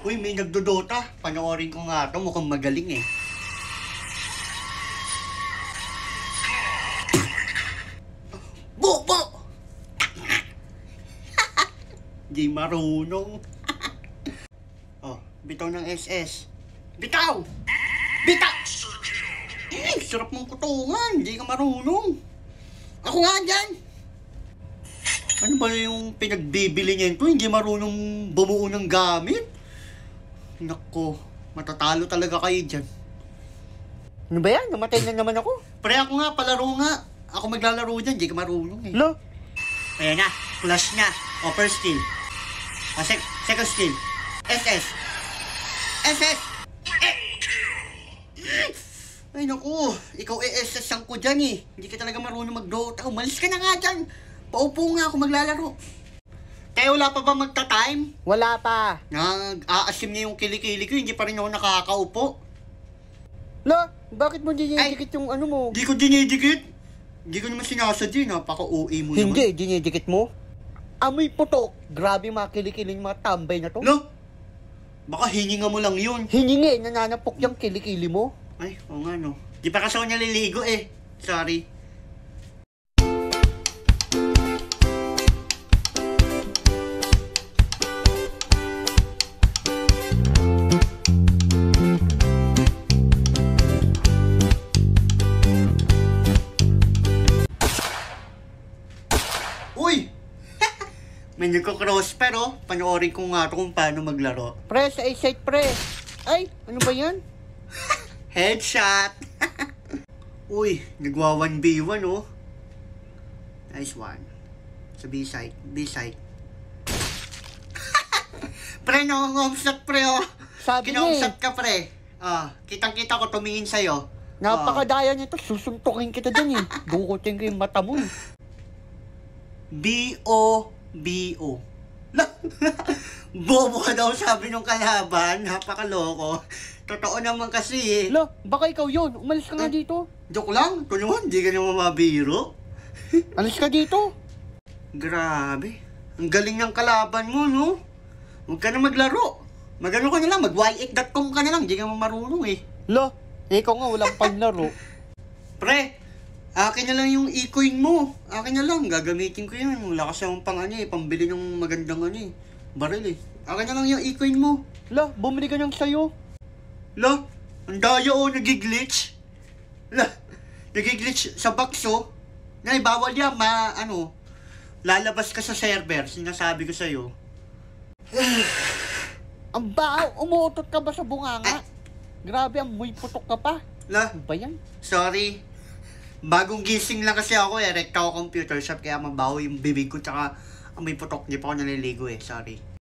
Uy, may nagdodota. Panoorin ko nga ito. Mukhang magaling eh. Bo! Di marunong. Oh, bitaw ng SS. Bitaw! Sarap mong kutungan. Di ka marunong. Ako nga dyan. Ano ba yung pinagbibili niya ito? Hindi marunong bumuo ng gamit? Nako, matatalo talaga kayo dyan. Ano ba yan? Namatay na naman ako. Pre, ako nga, palaro nga. Ako maglalaro dyan, hindi ka marunong eh. Lo? Ayan na, flash na. O, first skill. O, second skill. SS. Ay, naku. Ikaw SS-an ko dyan eh. Hindi ka talaga marunong mag-Dota. Umalis ka na nga dyan. Paupo nga ako maglalaro. Kaya wala pa ba magta-time? Wala pa. Nag-aasim niya yung kilikili ko, hindi pa rin ako nakakaupo. Lo, bakit mo dinidikit yung ano mo? Di ko dinidikit. Hindi ko naman sinasadya, napaka-OA mo Hindi, naman. dinidikit mo. Amoy putok. Grabe mga kilikilin mga tambay na to. Lo, baka hininga mo lang yun. Hiningi, nananapok yung kilikili mo. Ay, oo nga no. Di pa kasi ako naliligo eh. Sorry. Uy! May nagko-cross pero panoorin ko nga ito kung paano maglaro. Pre, sa A-site pre. Ay, ano ba yan? Headshot! Uy, nagwa 1v1 oh. Nice one. Sa B-site. Pre, nakangomsat pre oh. Sabi niya Kinongsat ka pre. Kitang-kita ko tumingin sa'yo. Napakadaya nito. Susuntukin kita dyan eh. Dukutin ko yung mata mo eh. B-O-B-O. Bobo ka daw sabi nung kalaban. Napakaloko. Totoo naman kasi eh. Lo, baka ikaw yun. Umalis ka nga dito. Joke lang. Ito naman, hindi ka naman mabiro. Alis ka dito. Grabe. Ang galing ng kalaban mo, no? Huwag ka na maglaro. Magano ka na lang, mag-y8.com ka na lang. Hindi ka marunong eh. Lo, ikaw nga walang paglaro. Pre, akin na lang yung e-coin mo. Akin na lang, gagamitin ko yan. Wala kasi akong pambili ng magandang baril eh. Akin na lang yung e-coin mo. Lo, bumili ka niyang sayo. Lo, ang daya o, nagiglitch. Lo, nagiglitch sa box oh. Nay, bawal yan, lalabas ka sa server, sinasabi ko sa'yo. Ang bao, umuutot ka ba sa bunganga? Grabe, amoy putok ka pa. La, Ano ba yan? sorry. Bagong gising lang kasi ako eh. Rekta ako computer shop kaya mabaho yung bibig ko tsaka amoy putok. Di pa ako naliligo eh. Sorry.